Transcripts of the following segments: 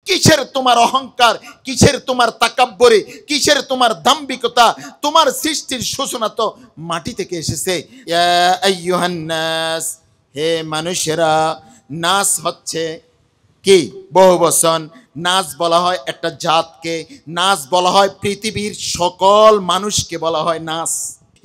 কিসের তোমার অহংকার, কিসের তোমার তাকাব্বরে, কিসের তোমার দাম্ভিকতা? তোমার সৃষ্টির সূচনা তো মাটি থেকে এসেছে। ইয়া আইয়ুহান নাস, হে মানুষেরা। নাস হচ্ছে কি? বহুবচন। নাস বলা হয় একটা জাতকে, নাস বলা হয় পৃথিবীর সকল মানুষকে বলা হয় নাস।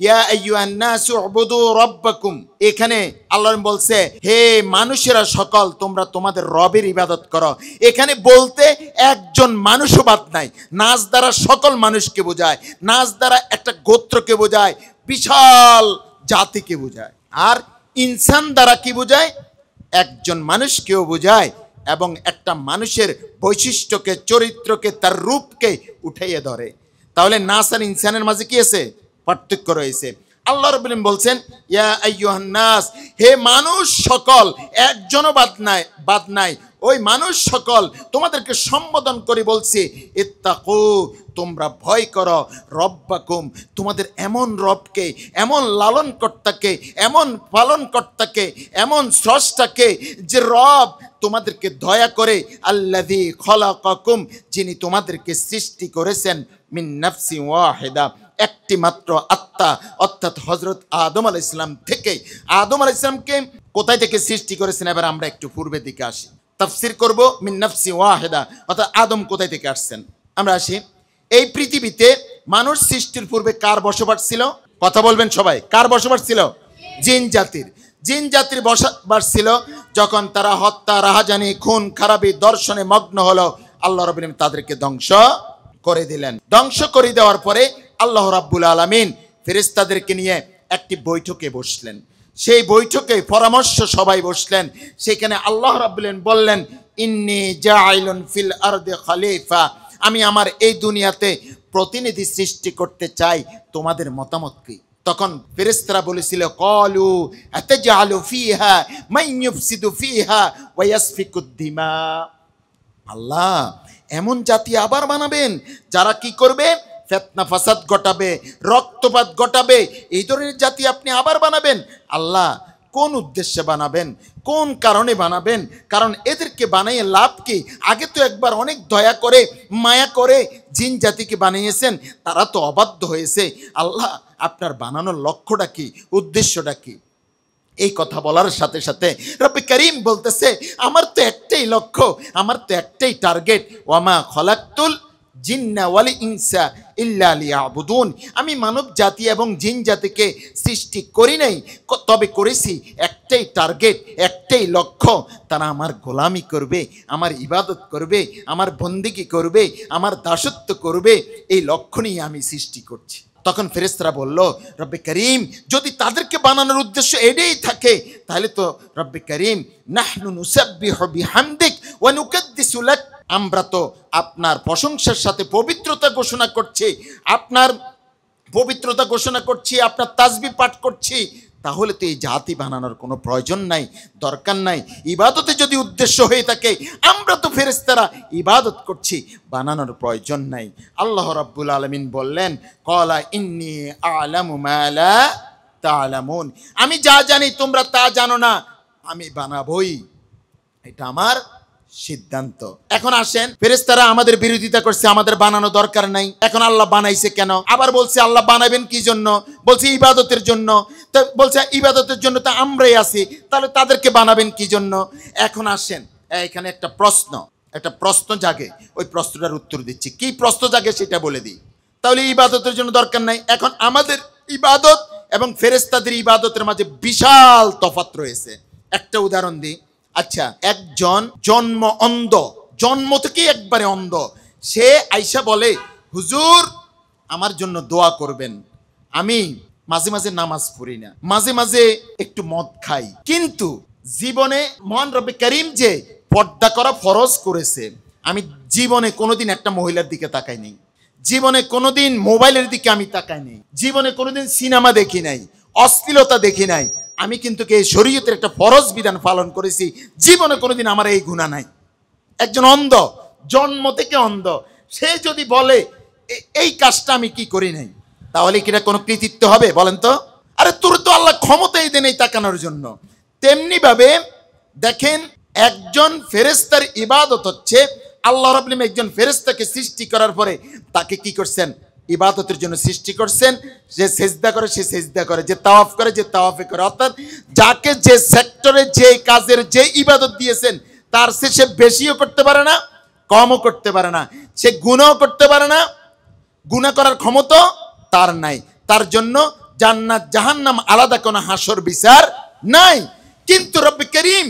ইয়া আইয়ুহান নাসু উবুদু রাব্বাকুম, এখানে আল্লাহ বলছে হে মানুষেরা সকল তোমরা তোমাদের রবের ইবাদত করো। এখানে বলতে একজন মানুষও বাদ নাই। নাস দ্বারা সকল মানুষকে বোঝায়, নাস দ্বারা একটা গোত্রকে বোঝায়, বিশাল জাতিকে বোঝায়। আর ইনসান দ্বারা কি বোঝায়? একজন মানুষকেও বোঝায় এবং একটা মানুষের বৈশিষ্ট্যকে, চরিত্রকে, তার রূপকে উঠাইয়ে ধরে। তাহলে নাস আর ইনসানের মাঝে কি আছে? পার্থক্য রয়েছে। আল্লাহ রাব্বুল আলামিন বলছেন ইয়া আইয়ুহান নাস, হে মানুষ সকল, একজনও বাদ নাই। ওই মানুষ সকল তোমাদেরকে সম্বোধন করে বলছে ইত্তাকু, তোমরা ভয় করো রব্বাকুম, তোমাদের এমন রবকে, এমন লালনকর্তাকে, এমন পালনকর্তাকে, এমন স্রষ্টাকে, যে রব তোমাদেরকে দয়া করে, আল্লাযী খলাকাকুম, যিনি তোমাদেরকে সৃষ্টি করেছেন, মিন নাফসি ওয়াহিদা, একটি মাত্র আত্মা, অর্থাৎ হযরত আদম আলাইহিস সালাম থেকে। আদম আলাইহিস সালামকে কোথায় থেকে সৃষ্টি করেছেন? এবার আমরা একটু পূর্বের দিকে আসি, তাফসীর করব। মিন নাফসি ওয়াহিদা, অর্থাৎ আদম কোথায় থেকে আসছেন? আমরা আসি, এই পৃথিবীতে মানুষ সৃষ্টির পূর্বে কার বসবাস ছিল? কথা বলবেন সবাই, কার বসবাস ছিল? জিন জাতির। জিন জাতির বসবাস ছিল। যখন তারা হত্যা, রাহাজানি, খুন খারাপি, দর্শনে মগ্ন হলো, আল্লাহ রাব্বুল আলামিন তাদেরকে ধ্বংস করে দিলেন। ধ্বংস করে দেওয়ার পরে আল্লাহ রাব্বুল আলামিন ফেরেশতাদেরকে নিয়ে একটি বৈঠকে বসলেন। সেই বৈঠকে পরামর্শ সবাই বসলেন। সেখানে আল্লাহ রাব্বুল আলামিন বললেন ইন্নী জাইলুন ফিল আরদি খলিফা, আমি আমার এই দুনিয়াতে প্রতিনিধি সৃষ্টি করতে চাই, তোমাদের মতামত কি? তখন ফেরেশতারা বলেছিল ক্বালু আতাজআলু ফিহা মান ইউফসিদু ফিহা ওয়া ইয়াসফিকুদ দিমা, আল্লাহ এমন জাতি আবার বানাবেন যারা কি করবে? ফিতনা ফাসাদ ঘটাবে, রক্তপাত ঘটাবে। এই ধরনের জাতি আপনি আবার বানাবেন? আল্লাহ কোন উদ্দেশ্যে বানাবেন? কোন কারণে বানাবেন? কারণ এদেরকে বানাইয়ে লাভ কি? আগে তো একবার অনেক দয়া করে, মায়া করে জিন জাতিকে বানিয়েছেন, তারা তো অবাধ্য হয়েছে। আল্লাহ আপনার বানানোর লক্ষ্যটা কি, উদ্দেশ্যটা কি? এই কথা বলার সাথে সাথে রব্বে করিম বলতেছে আমার তো একটাই লক্ষ্য, আমার তো একটাই টার্গেট, ওয়ামা খলাকতুল জিন্না ওয়াল ইনসা ইল্লা লিয়াবুদুন, আমি মানব জাতি এবং জিন জাতিকে সৃষ্টি করি নাই, তবে করেছি একটাই টার্গেট, একটাই লক্ষ্য, তারা আমার গোলামি করবে, আমার ইবাদত করবে, আমার বন্দিগি করবে, আমার দাসত্ব করবে। এই লক্ষ্য নিয়ে আমি সৃষ্টি করছি। তখন ফেরেশতারা বলল রব্বে করিম, যদি তাদেরকে বানানোর উদ্দেশ্য এটাই থাকে, তাহলে তো রব্বে করিম নাহনু নুসাব্বিহু বিহামদিক ওয়া নুকাদ্দিসু লাক, আমরা তো আপনার প্রশংসার সাথে পবিত্রতা ঘোষণা করছি, আপনার পবিত্রতা ঘোষণা করছি, আপনার তাসবিহ পাঠ করছি। তাহলে তো এই জাতি বানানোর কোনো প্রয়োজন নাই, দরকার নাই। ইবাদতে যদি উদ্দেশ্য হয়ে থাকে, আমরা তো ফেরেশতারা ইবাদত করছি, বানানোর প্রয়োজন নাই। আল্লাহ রাব্বুল আলামিন বললেন ক্বালা ইন্নী আ'লামু মা লা তা'লামুন, আমি যা জানি তোমরা তা জানো না, আমি বানাবই, এটা আমার সিদ্ধান্ত। এখন আসেন, ফেরেশতারা আমাদের বিরোধিতা করছে, আমাদের বানানো দরকার নাই, এখন আল্লাহ বানাইছে কেন? আবার বলছে আল্লাহ বানাবেন কি জন্য? বলছে ইবাদতের জন্য। তো বলছে ইবাদতের জন্য তো আমরাই আছি, তাহলে তাদেরকে বানাবেন কি জন্য? এখন আসেন, এখানে একটা প্রশ্ন জাগে, ওই প্রশ্নটার উত্তর দিচ্ছি। কি প্রশ্ন জাগে সেটা বলে দিই। তাহলে ইবাদতের জন্য দরকার নাই। এখন আমাদের ইবাদত এবং ফেরেশতাদের ইবাদতের মাঝে বিশাল তফাৎ রয়েছে। একটা উদাহরণ দিই। আচ্ছা, একজন জন্ম অন্ধ, জন্ম থেকে একবারে অন্ধ, সে আইসা বলে হুজুর আমার জন্য দোয়া করবেন, আমি মাঝে মাঝে নামাজ পড়ি না, মাঝে মাঝে একটু মদ খাই, কিন্তু জীবনে মহান রব্বে করিম যে পর্দা করা ফরজ করেছে, আমি জীবনে কোনোদিন একটা মহিলার দিকে তাকাই নাই, জীবনে কোনোদিন মোবাইলের দিকে আমি তাকাই নাই, জীবনে কোনোদিন সিনেমা দেখি নাই, অশ্লীলতা দেখি নাই, আমি কিন্তু এই শরীয়তের একটা ফরজ বিধান পালন করেছি, জীবনে কোনোদিন আমার এই গুনাহ নাই। একজন অন্ধ, জন্ম থেকে অন্ধ, সে যদি বলে এই কাজটা আমি কি করি নাই, তাহলে কি এটা কোনো কৃতিত্ব হবে বলেন তো? আরে তোর তো আল্লাহ ক্ষমতাই দেন এই তাকানোর জন্য। তেমনি ভাবে দেখেন, একজন ফেরেশতার ইবাদত হচ্ছে আল্লাহ রাব্বুল আলামিন একজন ফেরেশতাকে সৃষ্টি করার পরে তাকে কি করছেন? ইবাদতের জন্য সৃষ্টি করছেন। যে সেজদা করে সে সেজদা করে, যে তাওয়াফ করে যে তাওয়াফে করে। অর্থাৎ যাকে যে সেক্টরে যে কাজের যে ইবাদত দিয়েছেন তার সে বেশিও করতে পারে না, কমও করতে পারে না, সে গুনাহও করতে পারে না, গুনাহ করার ক্ষমতা তার নাই। তার জন্য জান্নাত জাহান্নাম আলাদা কোনো হাসর বিচার নাই। কিন্তু রব্বে করিম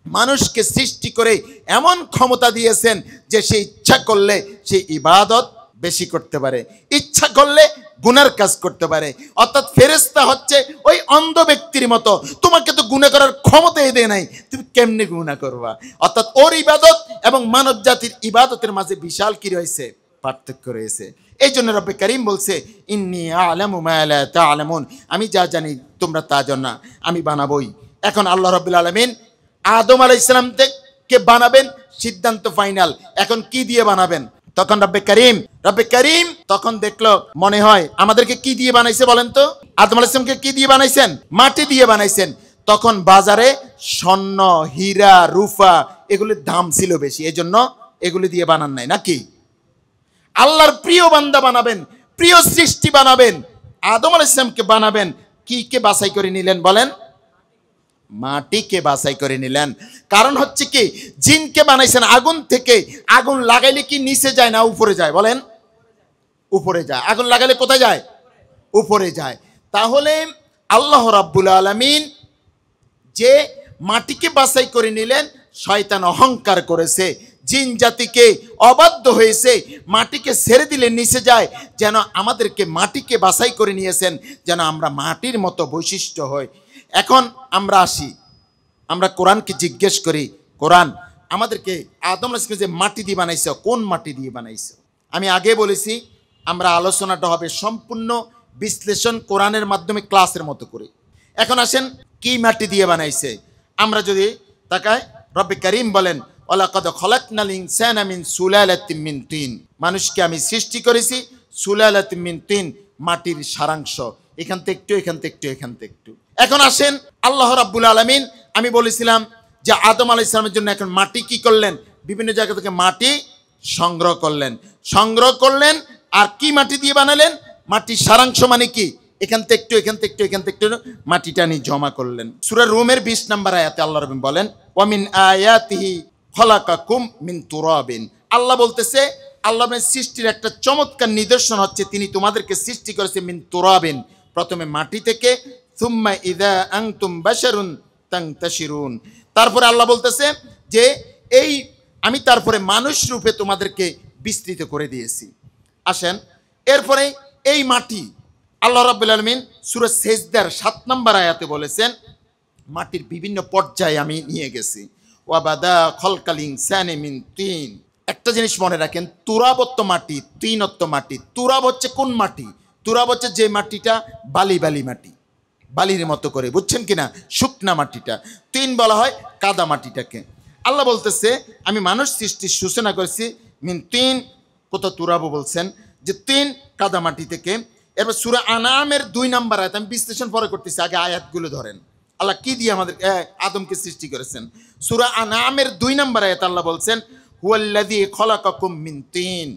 মানুষকে সৃষ্টি করে এমন ক্ষমতা দিয়েছেন যে সে ইচ্ছা করলে সে ইবাদত বেশি করতে পারে, ইচ্ছা করলে গুনার কাজ করতে পারে। অর্থাৎ ফেরেশতা হচ্ছে ওই অন্ধ ব্যক্তির মতো, তোমাকে তো গুনাহ করার ক্ষমতাই দেয় নাই, তুমি কেমনে গুনাহ করবা? অর্থাৎ ওর ইবাদত এবং মানব জাতির ইবাদতের মাঝে বিশাল কি রয়েছে? পার্থক্য রয়েছে। এই জন্য রব্বে কারীম বলছে ইন্নী আ'লামু মা লা তা'লামুন, আমি যা জানি তোমরা তা জানো না, আমি বানাবোই। এখন আল্লাহ রাব্বুল আলামিন আদম আলাইহিস সালামকে বানাবেন, সিদ্ধান্ত ফাইনাল। এখন কি দিয়ে বানাবেন? তখন রব্বে কারীম তখন দেখলো মনে হয় আমাদেরকে কি দিয়ে বানাইছে বলেন তো? আদম আলাইহিস সালামকে কি দিয়ে বানাইছেন? মাটি দিয়ে বানাইছেন। তখন বাজারে স্বর্ণ, হীরা, রূপা এগুলির দাম ছিল বেশি, এজন্য এগুলি দিয়ে বানান নাই। নাকি আল্লাহর প্রিয় বান্দা বানাবেন, প্রিয় সৃষ্টি বানাবেন, আদম আলাইহিস সালামকে বানাবেন, কি কে বাছাই করে নিলেন বলেন? মাটিকে বাছাই করে নিলেন। কারণ হচ্ছে কি, জিনকে বানাইছেন আগুন থেকে, আগুন লাগাইলে কি নিচে যায় না উপরে যায় বলেন? উপরে যায়। আগুন লাগাইলে কোথায় যায়? উপরে যায়। তাহলে আল্লাহ রাব্বুল আলামিন যে মাটিকে বাছাই করে নিলেন, শয়তান অহংকার করেছে, জিন জাতিকে অবাধ্য হয়েছে, মাটিকে ছেড়ে দিলে নিচে যায়। যেন আমাদেরকে মাটিকে বাছাই করে নিয়েছেন যেন আমরা মাটির মতো বৈশিষ্ট্য হয়। এখন আমরা আসি, আমরা কোরআনকে জিজ্ঞেস করি, কোরআন আমাদেরকে আদম আলাইহিস সালামকে যে মাটি দিয়ে বানাইছো, কোন মাটি দিয়ে বানাইছো? আমি আগে বলেছি আমরা আলোচনাটা হবে সম্পূর্ণ বিশ্লেষণ কোরআনের মাধ্যমে, ক্লাসের মতো করে। এখন আসেন কি মাটি দিয়ে বানাইছে আমরা যদি তাকাই, রব্বে কারীম বলেন ওয়ালাকাদ খলাকনাল ইনসানা মিন সুলালাতিন মিন তিন, মানুষকে আমি সৃষ্টি করেছি সুলালাতিন মিন তিন, মাটির সারাংশ, এখান থেকে একটু, এখান থেকে একটু, এখান থেকে একটু। এখন আসেন আল্লাহ রাব্বুল আলামিন, আমি বলেছিলাম যে আদম আলাইহিস সালামের জন্য এখন মাটি কি করলেন? বিভিন্ন জায়গা থেকে মাটি সংগ্রহ করলেন। আর কি মাটি দিয়ে বানালেন? মাটির সারাংশ মানে কি? এখান থেকে একটু, এখান থেকে একটু, এখান থেকে একটু মাটিটা নিয়ে জমা করলেন। সূরা রুমের 20 নম্বর আয়াতে আল্লাহ রাব্বুল বলেন ওয়া মিন আয়াতিহি খলাকাকুম মিন তুরাবিন, আল্লাহ বলতেছে আল্লাহের সৃষ্টির একটা চমৎকার নিদর্শন হচ্ছে তিনি তোমাদেরকে সৃষ্টি করেছে মিন তুরাবিন, প্রথমে মাটি থেকে, সুম্মা ইযা আনতুম বাশারুন তানতাশিরুন, তারপরে আল্লাহ বলতেছে যে এই আমি তারপরে মানুষ রূপে তোমাদেরকে বিস্তৃত করে দিয়েছি। আসেন এরপরে এই মাটি আল্লাহ রাব্বুল আলামিন সূরা সেজদার 7 নম্বর আয়াতে বলেছেন মাটির বিভিন্ন পর্যায়ে আমি নিয়ে গেছি। ওয়া বাদা খলকাল ইনসানি মিন তিন, একটা জিনিস মনে রাখেন, তুরাবত্ব মাটি, তিনত্ব মাটি। তুরাব হচ্ছে কোন মাটি? তুরাব হচ্ছে যে মাটিটা বালি মাটি, বালির মতো করে, বুঝছেন কিনা, শুকনা মাটিটা। তিন বলা হয় কাদা মাটিটাকে। আল্লাহ বলতেছে আমি মানুষ সৃষ্টির সূচনা করেছি মিন তিন, কোথাও তুরাব বলছেন যে তিন, কাদা মাটি থেকে। এরপর সূরা আনামের 2 নম্বর আয়াত, আমি বিশ্লেষণ পরে করতেছি, আগে আয়াতগুলো ধরেন। আল্লাহ কি দিয়ে আমাদের আদমকে সৃষ্টি করেছেন? সূরা আনামের 2 নম্বর আয়াত আল্লাহ বলছেন হুয়াল্লাযী খলাকাকুম মিন তিন,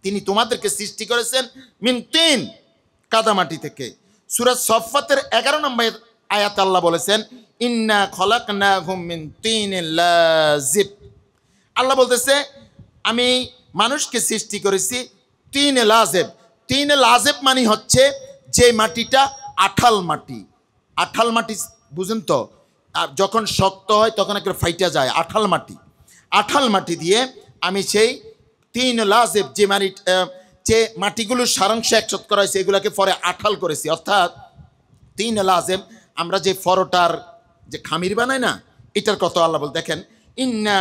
তিনি তোমাদেরকে সৃষ্টি করেছেন মিন তিন, কাদামাটি থেকে। সূরা সফফাতের 11 নম্বর আয়াত আল্লাহ বলেছেন ইন্না খলাকনাহুম মিন তিনিল লাযিব, আল্লাহ বলতেছে আমি মানুষকে সৃষ্টি করেছি তিনে লাজেব। তিনে লাজেব মানে হচ্ছে যে মাটিটা আঠাল মাটি। আঠাল মাটি বুঝেন তো, যখন শক্ত হয় তখন একটা ফাইটা যায়, আঠাল মাটি। আঠাল মাটি দিয়ে আমি সেই তিন লাজেব যে মাটিগুলোর সারাংশ একসাথ করা হয়েছে এগুলাকে পরে আঠাল করেছি। অর্থাৎ তিন লাজেব আমরা যে ফরোটার যে খামির বানাই না, এটার কত আল্লাহ বল দেখেন ইন্না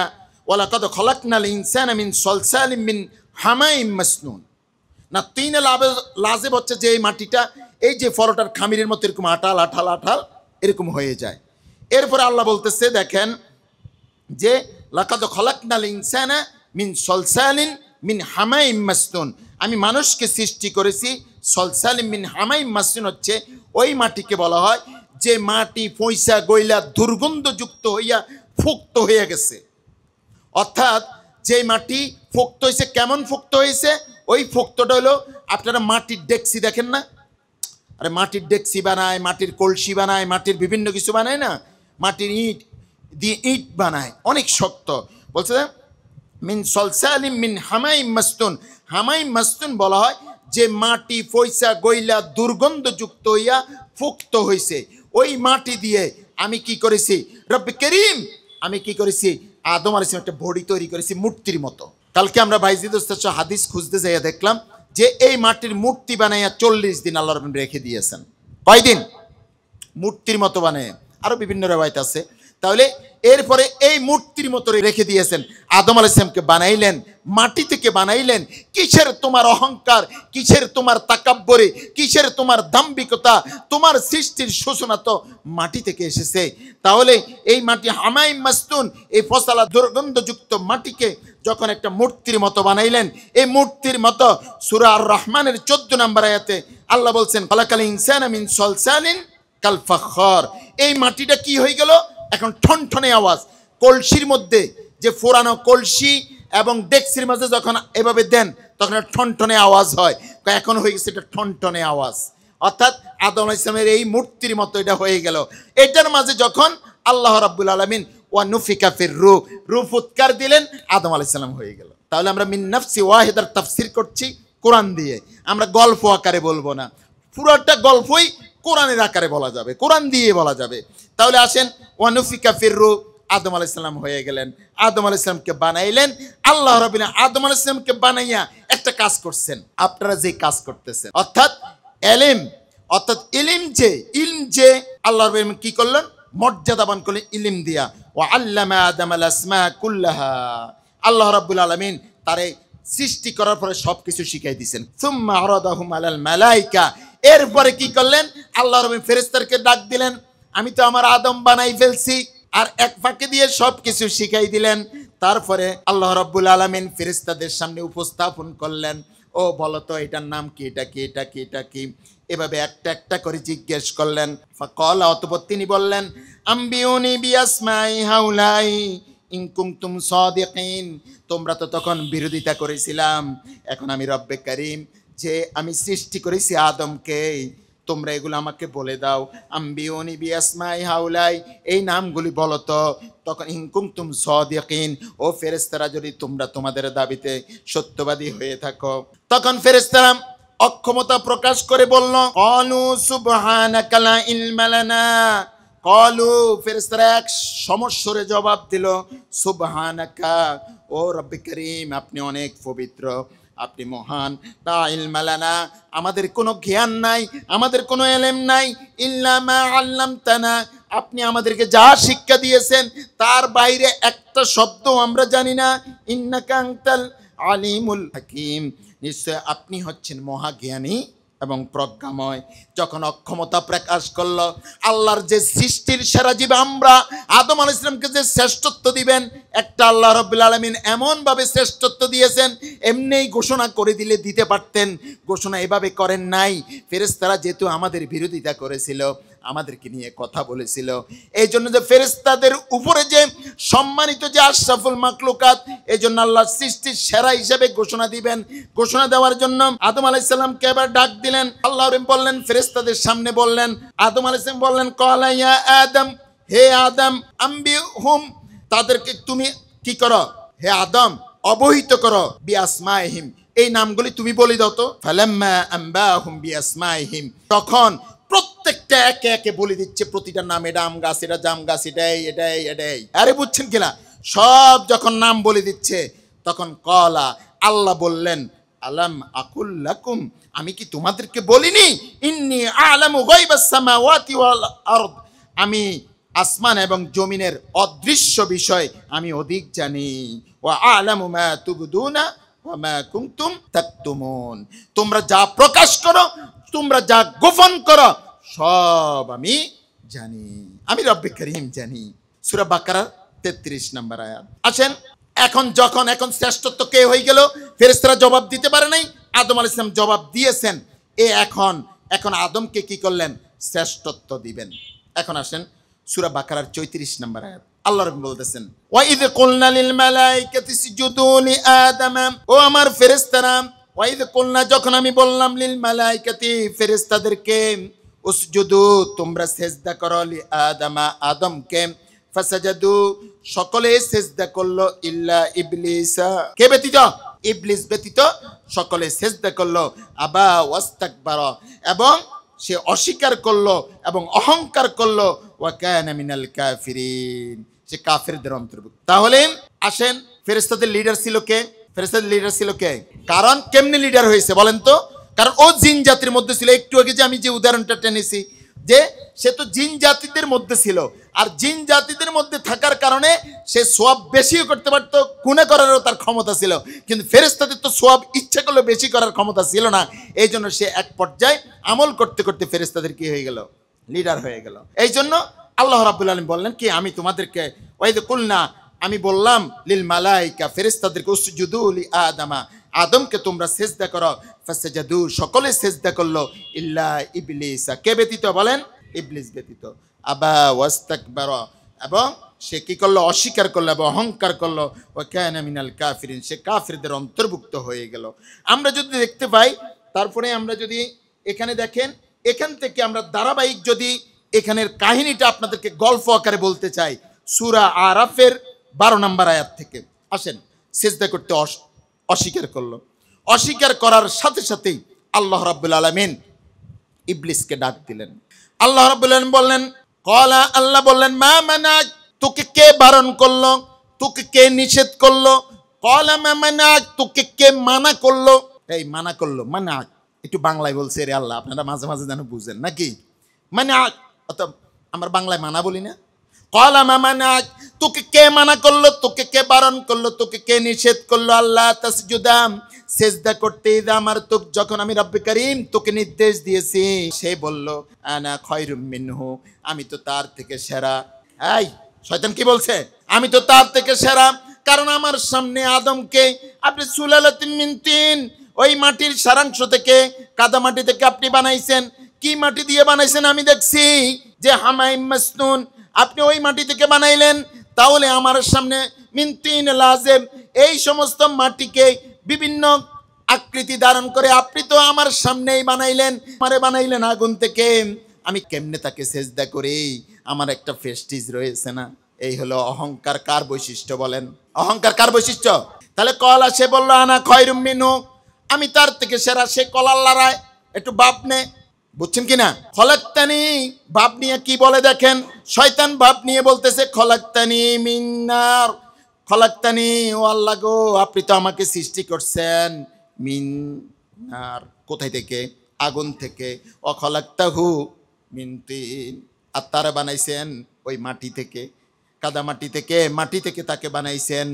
ওয়ালাকাদ খলাকনাল ইনসানা মিন সলসালিম মিন হামাইম মাসনুন। না তিন লাজেব হচ্ছে যে এই মাটিটা এই যে ফরোটার খামিরের মতো এরকম আঠাল আঠাল আঠাল এরকম হয়ে যায়। এরপরে আল্লাহ বলতেছে দেখেন যে লাকাদ খলাকনাল ইনসানা মিন সলসালিন মিন হামাইম মাসনুন, আমি মানুষকে সৃষ্টি করেছি সলসালিন মিন হামাইম মাসনুন, হচ্ছে ওই মাটিকে বলা হয় যে মাটি পয়সা গইলা দুর্গন্ধযুক্ত হইয়া ফুক্ত হয়ে গেছে। অর্থাৎ যে মাটি ফোক্ত হয়েছে, কেমন ফোক্ত হয়েছে? ওই ফোক্তটা হলো, আপনারা মাটির ডেকসি দেখেন না? আরে মাটির ডেকসি বানায়, মাটির কলসি বানায়, মাটির বিভিন্ন কিছু বানায় না, মাটির ইট দিয়ে ইট বানায়, অনেক শক্ত। বলছে মিন সলসালিম মিন হামাইম মাস্তুন। হামাইম মাস্তুন বলা হয় যে মাটি পয়সা গইলা দুর্গন্ধযুক্ত হইয়া ফুক্ত হয়েছে। ওই মাটি দিয়ে আমি কি করেছি, রব্বে করিম, আমি কি করেছি, আদম আলাইহিস সালাম একটা বডি তৈরি করেছি মূর্তির মতো। কালকে আমরা বাইজিদ ওস্তাদ হাদিস খুঁজতে যাইয়া দেখলাম যে এই মাটির মূর্তি বানাইয়া 40 দিন আল্লাহ রাব্বুল রেখে দিয়েছেন। কয়দিন? মূর্তির মতো বানায়, আরো বিভিন্ন রিওয়ায়াত আছে। তাহলে এরপরে এই মূর্তির মতো রেখে দিয়েছেন। আদম আলাইহিস সালামকে বানাইলেন, মাটি থেকে বানাইলেন। কিসের তোমার অহংকার, কিসের তোমার তাকাব্বুরি, কিসের তোমার দাম্ভিকতা? তোমার সৃষ্টির সূচনা তো মাটি থেকে এসেছে। তাহলে এই মাটি হামাইম মাস্তুন, এই ফসলা দুর্গন্ধযুক্ত মাটিকে যখন একটা মূর্তির মতো বানাইলেন, এই মূর্তির মতো সূরা আর রহমানের 14 নম্বর আয়াতে আল্লাহ বলছেন খালাকাল ইনসানা মিন সলসালিন কাল ফাখর। এই মাটিটা কি হয়ে গেল? এখন ঠনঠনে আওয়াজ। কলসির মধ্যে যে ফোরানো কলসি এবং ডেক্সির মাঝে যখন এভাবে দেন তখন ঠনঠনে আওয়াজ হয়, এখন হয়ে গেছে এটা ঠনঠনে আওয়াজ। অর্থাৎ আদম আলাইহিস সালামের এই মূর্তির মতো এটা হয়ে গেল। এটার মাঝে যখন আল্লাহ রাব্বুল আলামিন ওয়া নুফিকা ফির রূহ, রূহ ফুৎকার দিলেন, আদম আলাইহিস সালাম হয়ে গেল। তাহলে আমরা মিন নাফসি ওয়াহিদার তাফসীর করছি কোরআন দিয়ে, আমরা গল্প আকারে বলবো না, পুরোটা গল্পই কোরআনের আকারে বলা যাবে, কোরআন দিয়ে বলা যাবে। তাহলে আসেন, ওয়া নুফিকা ফির রূহ, আদম আলাইহিস সালাম হয়ে গেলেন। আদম আলাইহিস সালামকে বানাইলেন আল্লাহ রাব্বুল আলামিন। আদম আলাইহিস সালামকে বানাইয়া একটা কাজ করছেন, আপনারা যে কাজ করতেছেন, অর্থাৎ এলেম, অর্থাৎ ইলম যে আল্লাহ রাব্বুল আলামিন কি করলেন? মর্যাদাবান করলেন ইলম দিয়া। ওয়া আল্লামা আদম আল আসমা কুল্লাহা, আল্লাহ রাব্বুল আলামিন তারে সৃষ্টি করার পরে সবকিছু শিখাই দিয়েছেন। সুম্মা আরাদাহুম আলাল মালাইকা, এরপরে কি করলেন? আল্লাহ রাব্বুল ফেরেশতাদেরকে ডাক দিলেন, আমি তো আমার আদম বানাই ফেলছি, আর এক ফাঁকে দিয়ে সবকিছু শিখাই দিলেন। তারপরে আল্লাহ রাব্বুল আলামিন ফেরেশতাদের সামনে উপস্থাপন করলেন, ও বলো তো এটার নাম কি, এটা কি, এটা কি, এটা কি, এভাবে একটা একটা করে জিজ্ঞেস করলেন। ফাকালা, অতঃপর তিনি বললেন, আম্বিউনি বিআসমাই হাউলাই ইন কুনতুম সাদিকিন। তোমরা তো তখন বিরোধিতা করেছিলাম, এখন আমি রব্বে কারীম যে আমি সৃষ্টি করেছি আদমকে, তোমরা এগুলো আমাকে বলে দাও। আম্বিউনি বিআসমাই হাউলাই, এই নামগুলি বলো তো। তখন ইন কুনতুম সাদিকিন, ও ফেরেশতারা যদি তোমরা তোমাদের দাবিতে সত্যবাদী হয়ে থাকো। তখন ফেরেশতারা অক্ষমতা প্রকাশ করে বলল, ক্বালু সুবহানাকা লা ইলমা লানা। ক্বালু, ফেরেশতারা এক সমস্বরে জবাব দিল, সুবহানাকা, ও রব্বে কারীম, আপনি অনেক পবিত্র, আপনি মহান। লা ইলমা লানা, আমাদের কোনো জ্ঞান নাই, আমাদের কোনো ইলম নাই, ইল্লা মা আল্লামতানা, আপনি আমাদেরকে যা শিক্ষা দিয়েছেন তার বাইরে একটা শব্দ আমরা জানি না। ইন্নাকা আনতাল আলিমুল হাকিম, নিশ্চয় আপনি হচ্ছেন মহাজ্ঞানী এবং প্রজ্ঞাময়। যখন অক্ষমতা প্রকাশ করলো, আল্লাহর যে সৃষ্টির সেরা জীব আমরা, আদম আলাইহিস সালামকে যে শ্রেষ্ঠত্ব দিবেন, একটা আল্লাহ রাব্বুল আলামিন এমন ভাবে শ্রেষ্ঠত্ব দিয়েছেন, এমনিই ঘোষণা করে দিলে দিতে পারতেন, ঘোষণা এভাবে করেন নাই। ফেরেশতারা যেহেতু আমাদের বিরোধিতা করেছিল, আমাদেরকে নিয়ে কথা বলেছিল, এই জন্য যে ফেরেশতাদের উপরে যে সম্মানিত যে আশরাফুল মাখলুকাত, এই জন্য আল্লাহর সৃষ্টির সেরা হিসেবে ঘোষণা দিবেন। ঘোষণা দেওয়ার জন্য আদম আলাইহিস সালামকে এবার ডাক দিলেন। আল্লাহ বললেন, ফেরেশতাদের সামনে বললেন, আদম আলাইহিস সালাম বললেন, ক্বালা ইয়া আদম, হে আদম, আম্বিহুম, তাদেরকে তুমি কি করো, হে আদম অবহিত করো, বিআসমাইহিম, এই নামগুলি তুমি বলে দাও তো। ফালাম্মা আম্বাহুম বিআসমাইহিম, তখন প্রত্যেকটা একে একে বলে দিচ্ছে প্রতিটা নাম, এটা আম গাছ, এটা জাম গাছ, এটাই এটাই এটাই। আরে বুঝছেন কিনা? সব যখন নাম বলে দিচ্ছে, তখন কলা, আল্লাহ বললেন, আলাম আকুল লাকুম, আমি কি তোমাদেরকে বলিনি, ইন্নী আ'লামু গায়বাস সামাওয়াতি ওয়াল আরদ, আমি আসমান এবং জমিনের অদৃশ্য বিষয় আমি অধিক জানি। ওয়া আ'লামু মা তুবদুনা ওয়া মা কুনতুম তাকতুমুন, তোমরা যা প্রকাশ করো, তোমরা যা গোপন করো, সব আমি জানি, আমি রব্বে কারীম জানি। সূরা বাকারার 33 নম্বর আয়াত। আসেন, এখন শ্রেষ্ঠত্ব কে হয়ে গেল? ফেরেশতারা জবাব দিতে পারে নাই, আদম আলাইহিস সালাম জবাব দিয়েছেন। এখন আদমকে কি করলেন? শ্রেষ্ঠত্ব দিবেন। এখন আসেন সূরা বাকারার 34 নম্বর আয়াত। আল্লাহ রাব্বুল বলতেছেন ওয়া ইয কুলনা লিল মালাইকাতি ইসজুদু লি আদম, ও আমার ফেরেশতারা, ওয়া ইয কুলনা যখন আমি বললাম লিল মালাইকাতি ফেরেশতাদেরকে, উসজুদু তোমরা সিজদা করো লি আদম আদমকে, ফাসাজাদু সকলে সিজদা করলো ইল্লা ইবলিসা কে ব্যতীত, ইবলিস ব্যতীত সকলে সিজদা করলো, আবা ওয়াস্তাকবারা এবং সে অস্বীকার করলো এবং অহংকার করলো, ওয়া কানা মিনাল কাফিরিন সে কাফেরদের অন্তর্ভুক্ত। তাহলে আসেন ফেরেশতাদের লিডার ছিল কে? ফেরেশতাদের লিডার ছিল কে? কারণ কেমনে লিডার হয়েছে বলেন তো? কারণ ও জিন জাতির মধ্যে ছিল। একটু আগে যে আমি যে উদাহরণটা টেনেছি যে সে তো জিন জাতিদের মধ্যে ছিল, আর জিন জাতিদের মধ্যে থাকার কারণে সে সোয়াব বেশিও করতে পারতো, গুনাহ করারও তার ক্ষমতা ছিল, কিন্তু ফেরেশতাদের তো সোয়াব ইচ্ছা করলে বেশি করার ক্ষমতা ছিল না। এই জন্য সে এক পর্যায়ে আমল করতে করতে ফেরেশতাদের কি হয়ে গেল? লিডার হয়ে গেল। এই জন্য আল্লাহ রাব্বুল আলামিন বললেন কি, আমি তোমাদেরকে ওয়াইদ কুলনা আমি বললাম লিল মালাইকা ফেরেশতাদেরকে উসজুদু লি আদমা আদমকে তোমরা সিজদা করো, ফাসাজাদু সকলে সিজদা করলো ইল্লা ইবলিসা কে ব্যতীত বলেন? ইবলিস ব্যতীত, আবা ওয়াস্তাকবারা এবং সে কি করলো? অস্বীকার করলো এবং অহংকার করলো, ওয়া কানা মিনাল কাফিরিন সে কাফিরদের অন্তর্ভুক্ত হয়ে গেল। আমরা যদি দেখতে পাই, তারপরে আমরা যদি এখানে দেখেন, এখান থেকে আমরা ধারাবাহিক যদি এখানের কাহিনীটা আপনাদেরকে গল্প আকারে বলতে চাই, সূরা আরাফের 12 নম্বর আয়াত থেকে আসেন। সিজদা করতে অস্বীকার করলো, অস্বীকার করার সাথে সাথেই আল্লাহ রাব্বুল আলামিন ইবলিসকে ডাক দিলেন। আল্লাহ রাব্বুল আলামিন বললেন, ক্বালা আল্লাহ বললেন, মা মানাক তোকে কে বারণ করলো, তোকে কে নিষেধ করলো? ক্বালা মা মানাক তোকে কে মানা করলো? এই মানা করলো, মানাক একটু বাংলায় বলছে রে আল্লাহ, আপনারা মাঝে মাঝে যেন বুঝেন নাকি। মানাক অর্থাৎ আমরা বাংলায় মানা বলি না। ক্বালা মা মানাক তোকে কে মানা করলো, তোকে কে বারণ করলো, তোকে কে নিষেধ করলো? আল্লাহ তাসজুদা সিজদা করতে আমার তো যখন আমি রব্বে করিম তোকে নির্দেশ দিয়েছি। সে বলল, আনা খায়রুম মিনহু আমি তো তার থেকে সেরা। এই শয়তান কি বলছে? আমি তো তার থেকে সেরা, কারণ আমার সামনে আদমকে আপনি সুলালাতিন মিন তিন ওই মাটির সারাংশ থেকে, কাদা মাটি থেকে আপনি বানাইছেন। কি মাটি দিয়ে বানাইছেন? আমি দেখছি যে হামাইম মাসনুন আপনি ওই মাটি থেকে বানাইলেন। তাহলে আমার সামনে মিন তিন লাজেম এই সমস্ত মাটিকে বিভিন্ন আকৃতি ধারণ করে আপনি তো আমার সামনেই বানাইলেন, আমারে বানাইলেন আগুন থেকে। আমি কেমনে তাকে সেজদা করি? আমার একটা ফেস্টিজ রয়েছে না? এই হলো অহংকার। কার বৈশিষ্ট্য বলেন? অহংকার কার বৈশিষ্ট্য? তাহলে কলা সে বলল, আনা খায়রুম মিনহু আমি তার থেকে সেরা। সে কলার লড়াই একটু বাপ নে, বুঝছেন কিনা? খলাকতানি বাপ নিয়ে কি বলে দেখেন, শয়তান বাপ নিয়ে বলতেছে খলাকতানি মিন নার, খলাকতানি ও আল্লাহ গো আপনি তো আমাকে সৃষ্টি করছেন মিন নার কোথায় থেকে? আগুন থেকে। ও খলাকতাহু মিন তিন আর তারা বানাইছেন ওই মাটি থেকে, কাদা মাটি থেকে, মাটি থেকে তাকে বানাইছেন।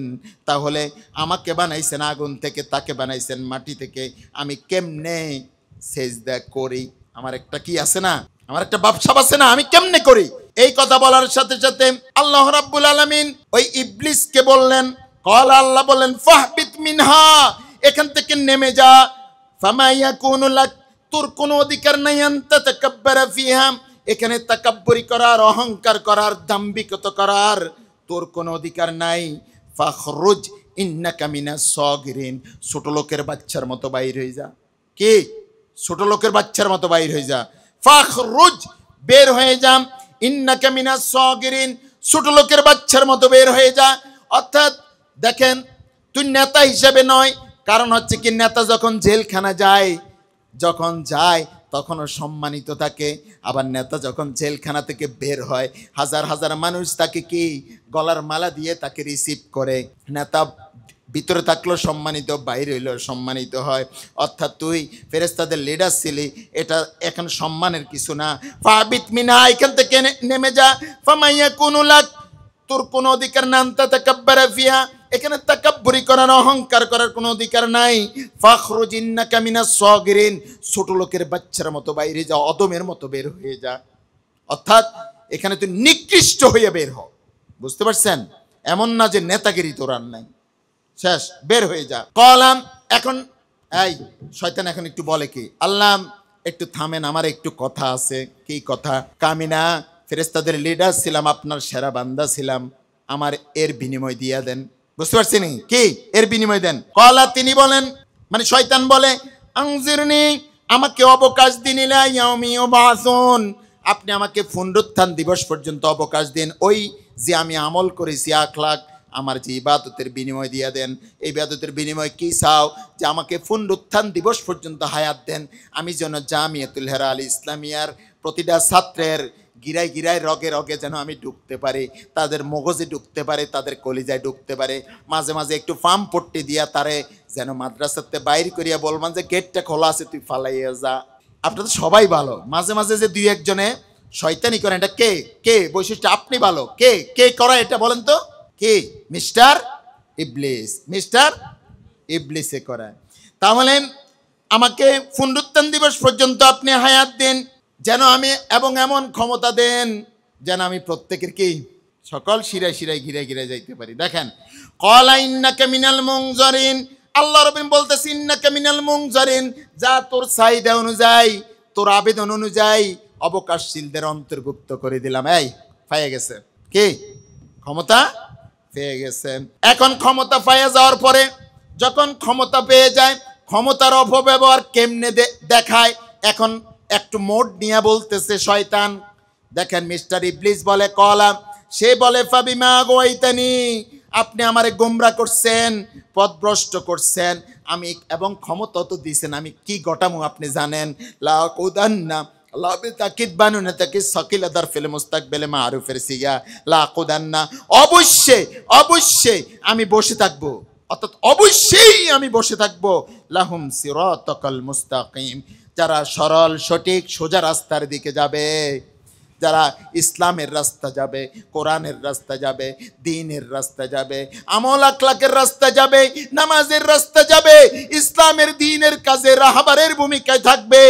তাহলে আমাকে বানাইছেন আগুন থেকে, তাকে বানাইছেন মাটি থেকে। আমি কেমনে সেজদা করি? আমার একটা কি আছে না, আমার একটা বাপসাব আছে না, আমি কেমনে করি? এই কথা বলার সাথে সাথে আল্লাহ রাব্বুল আলামিন ওই ইবলিসকে বললেন, ক্বালা আল্লাহ বললেন, ফাহবিত মিনহা এখান থেকে নেমে যা, ফামা ইয়াকুনু লাক তোর কোনো অধিকার নাই আনতা তাকাব্বারা ফিহা এখানে তাকাব্বুরি করার, অহংকার করার, দাম্ভিকতা করার তোর কোনো অধিকার নাই। ফাখরুজ ইন্নাকা মিনাস সাগিরিন ছোট লোকের বাচ্চার মতো বাইর হয়ে যা। কি? ছোট লোকের বাচ্চার মতো বাইর হয়ে যা। ফাখরুজ বের হয়ে যা, ইন্নাকা মিনাস সাগিরিন ছোট লোকের বাচ্চার মতো বের হয়ে যা। অর্থাৎ দেখেন, তুই নেতা হিসেবে নয়, কারণ হচ্ছে কি নেতা যখন জেলখানা যায়, যখন যায় তখনও সম্মানিত থাকে, আবার নেতা যখন জেলখানা থেকে বের হয় হাজার হাজার মানুষ তাকে কি গলার মালা দিয়ে তাকে রিসিভ করে। নেতা ভিতরে থাকলেও সম্মানিত, বাইরে হইলেও সম্মানিত হয়। অর্থাৎ তুই ফেরেশতাদের লিডার ছিলি, এটা এখন সম্মানের কিছু না। ফাবিত মিনা এখান থেকে নেমে যা, ফামাইয়া কুনুলাক তোর কোনো অধিকার না, আনতা তাকাব্বারা ফিহা এখানে তাকাব্বুরি করার, অহংকার করার কোনো অধিকার নাই। ফাখরুজ ইন্নাকা মিনাস সাগিরিন ছোট লোকের বাচ্চার মতো বাইরে যা, অদমের মতো বের হয়ে যা। অর্থাৎ এখানে তুই নিকৃষ্ট হয়ে বের হ। বুঝতে পারছেন? এমন না যে নেতাগিরি তোর আর নাই, শেষ, বের হয়ে যা। কলাম এখন এই শয়তান এখন একটু বলে কি, আল্লাহ একটু থামেন, আমার একটু কথা আছে। কি কথা? কামিনা ফেরেশতাদের লিডার ছিলাম, আপনার সেরা বান্দা ছিলাম, আমার এর বিনিময় দিয়া দেন। বুঝতে পারছেন কি? এর বিনিময় দেন। কলা, তিনি বলেন, মানে শয়তান বলে, আনজিরনি, আমাকে অবকাশ দিন, ইলা ইয়াউমি ইউবাসুন, আপনি আমাকে পুনরুত্থান দিবস পর্যন্ত অবকাশ দিন। ওই যে আমি আমল করেছি আখলাক, আমার যে ইবাদতের বিনিময় দিয়া দেন। এই ইবাদতের বিনিময় কি চাও? যে আমাকে পুনরুত্থান দিবস পর্যন্ত হায়াত দেন, আমি যেন জামিয়াতুল হেরা আল ইসলামিয়ার প্রতিটা ছাত্রের গিরায় গিরায় রগে রগে যেন আমি ঢুকতে পারি, তাদের মগজে ঢুকতে পারে, তাদের কলিজায় ঢুকতে পারে। মাঝে মাঝে একটু ফার্ম পট্টি দিয়া তারে যেন মাদ্রাসাতে বাইর করিয়া বলবান যে গেটটা খোলা আছে, তুই ফালাইয়া যা। আপনারা তো সবাই ভালো, মাঝে মাঝে যে দুই একজনে শয়তানি করেন, এটা কে কে বৈশিষ্ট্য? আপনি ভালো, কে কে করা এটা বলেন তো? কে? মিস্টার ইবলিস, মিস্টার ইবলিসে করায়। তাহলে আমাকে পুনরুত্থান দিবস পর্যন্ত আপনি হায়াত দেন, যেন আমি, এবং এমন ক্ষমতা দেন যেন আমি প্রত্যেকের কি সকল শিরায় শিরায় ঘিরে ঘিরে যাইতে পারি। দেখেন, ক্বালা ইন্নাকা মিনাল মুনজারিন, আল্লাহ রাব্বুল বলতেছে ইন্নাকা মিনাল মুনজারিন, যা তোর চাহিদা অনুযায়ী, তোর আবেদন অনুযায়ী অবকাশশীলদের অন্তর্ভুক্ত করে দিলাম। এই পাইয়া গেছে কি ক্ষমতা? পেয়ে গেছেন। এখন ক্ষমতা পাইয়া যাওয়ার পরে, যখন ক্ষমতা পেয়ে যায়, ক্ষমতার অপব্যবহার কেমনে দেখায়, এখন একটু মোড নিয়ে বলতেছে শয়তান। দেখেন, মিস্টার ইবলিস বলে, কলা, সে বলে, ফাবিমা গাওয়াইতানি, আপনি আমারে গোমরা করছেন, পথভ্রষ্ট করছেন, আমি এবং ক্ষমতা তো দিয়েছেন, আমি কি ঘটামু আপনি জানেন। লা কুদান্না, আল্লাহ তাকিদ বানুনে তাকে সকিলাদার ফেলে মুস্তাকবেলে মারুফের সিগা, লা কুদান্না, অবশ্যই অবশ্যই আমি বসে থাকবো, অর্থাৎ অবশ্যই আমি বসে থাকবো, লাহুম সিরাতাকাল মুস্তাকিম, যারা সরল সঠিক সোজা রাস্তার দিকে যাবে, যারা ইসলামের রাস্তা যাবে, কোরআনের রাস্তা যাবে, দ্বীনের রাস্তা যাবে, আমল আখলাকের রাস্তা যাবে, নামাজের রাস্তা যাবে, ইসলামের দ্বীনের কাজে রাহবারের ভূমিকায় থাকবে,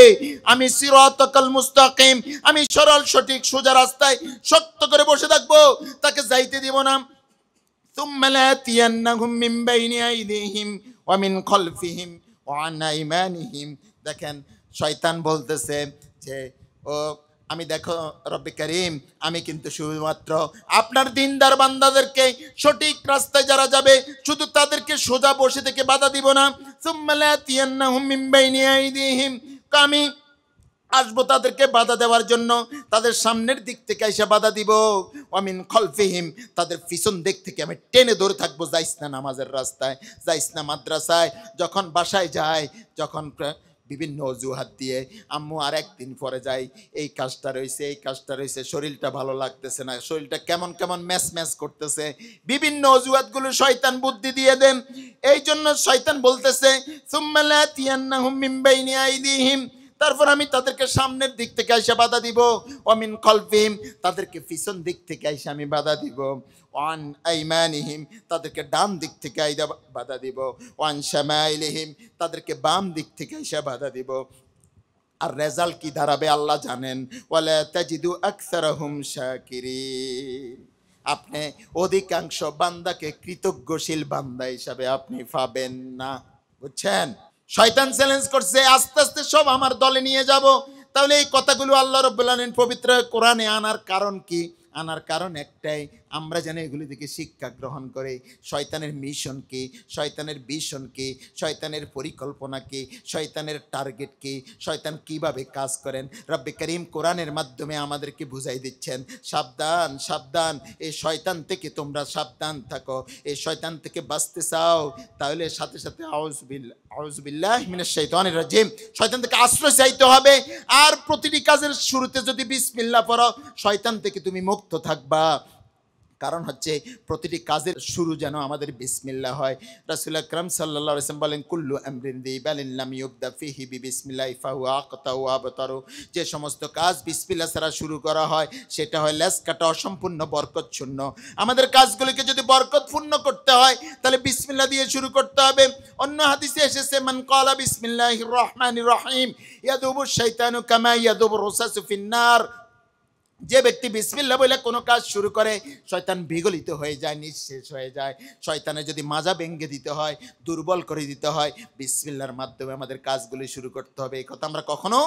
আমি সিরাতাকাল মুস্তাকিম, আমি সরল সঠিক সোজা রাস্তায় শক্ত করে বসে থাকবো, তাকে যাইতে দিব না। সুম্মা লাতিয়ান্নাহুম মিন বাইনি আইদিহিম ওয়া মিন খালফিহিম ওয়া আন আইমানিহিম। দেখেন, শয়তান বলতেছে যে, ও আমি, দেখো রব্বে কারীম, আমি কিন্তু শুধুমাত্র আপনার দিনদার বান্দাদেরকে সঠিক রাস্তায় যারা যাবে শুধু তাদেরকে সোজা বসে থেকে বাধা দিব না। সুম্মা লাতিয়ান্নাহুম মিন বাইনি আইদিহিম, আমি আসবো তাদেরকে বাধা দেওয়ার জন্য, তাদের সামনের দিক থেকে এসে বাধা দিব, ওয়ামিন খলফিহিম, তাদের পিছন দিক থেকে আমি টেনে ধরে থাকবো, যাইস না নামাজের রাস্তায়, যাইস না মাদ্রাসায়। যখন বাসায় যায়, যখন বিভিন্ন অজুহাত দিয়ে, আম্মু আর একদিন পরে যাই, এই কাজটা রয়েছে, এই কাজটা রয়েছে, শরীরটা ভালো লাগতেছে না, শরীরটা কেমন কেমন ম্যাচ ম্যাচ করতেছে, বিভিন্ন অজুহাতগুলো শয়তান বুদ্ধি দিয়ে দেন। এই জন্য শয়তান বলতেছে, সুম্মা লাতিয়ান্নাহুম মিন বাইনি আইদিহিম, তারপর আমি তাদেরকে সামনের দিক থেকে এসে বাধা দিব, ওয়ামিন খালফিহিম, তাদেরকে পিছন দিক থেকে এসে আমি বাধা দিব, ওয়ান আইমানিহিম, তাদেরকে ডান দিক থেকে আইদা বাধা দিব, ওয়ান শামাইলিহিম, তাদেরকে বাম দিক থেকে এসে বাধা দিব। আর রেজাল্ট কি দাঁড়াবে আল্লাহ জানেন, ওয়ালা তাজিদু আকসারাহুম শাকিরিন, আপনি অধিকাংশ বান্দাকে কৃতজ্ঞশীল বান্দা হিসাবে আপনি পাবেন না। বুঝছেন? শয়তান চ্যালেঞ্জ করছে, আস্তে আস্তে সব আমার দলে নিয়ে যাব। তাহলে এই কথাগুলো আল্লাহ রাব্বুল আলামিন পবিত্র কোরআনে আনার কারণ কি? আনার কারণ একটাই, আমরা যেন এগুলি থেকে শিক্ষা গ্রহণ করে শয়তানের মিশন কি, শয়তানের ভিশন কি, শয়তানের পরিকল্পনা কি, শয়তানের টার্গেট কি, শয়তান কিভাবে কাজ করেন। রব্বে কারীম কোরআনের মাধ্যমে আমাদেরকে বুঝাই দিচ্ছেন, সাবধান সাবধান, এই শয়তান থেকে তোমরা সাবধান থাকো। এই শয়তান থেকে বাঁচতে চাও, তাহলে সাথে সাথে আউযুবিল্লাহি মিনাশ শাইতানির রাজিম, শয়তান থেকে আশ্রয় চাইতে হবে। আর প্রতিটি কাজের শুরুতে যদি বিসমিল্লাহ পড়ো, শয়তান থেকে তুমি মুক্ত থাকবা। কারণ হচ্ছে প্রতিটি কাজের শুরু যেন আমাদের বিসমিল্লাহ হয়। রাসূল আকরাম সাল্লাল্লাহু আলাইহি ওয়াসাল্লাম বলেন, কুল্লু আমরিন যিবালিন লাম ইউবদা ফিহি বিসমিল্লাহি ফাহুয়া আকতাউ ওয়া আবতারু, যে সমস্ত কাজ বিসমিল্লাহ ছাড়া শুরু করা হয় সেটা হয় লেস কাটা, অসম্পূর্ণ, বরকতশূন্য। আমাদের কাজগুলিকে যদি বরকতপূর্ণ করতে হয় তাহলে বিসমিল্লাহ দিয়ে শুরু করতে হবে। অন্য হাদিসে এসেছে, মান ক্বালা বিসমিল্লাহির রহমানির রহিম ইয়াদুবুশ শাইতানু কামা ইয়াদুবুর রুসাসু ফিন্নার, যে ব্যক্তি বিসমিল্লাহ বলে কোনো কাজ শুরু করে শয়তান বিগলিত হয়ে যায়, নিঃশেষ হয়ে যায়। শয়তানের যদি মাজা ভেঙে দিতে হয়, দুর্বল করে দিতে হয়, বিসমিল্লাহর মাধ্যমে আমাদের কাজগুলি শুরু করতে হবে। এই কথা আমরা কখনো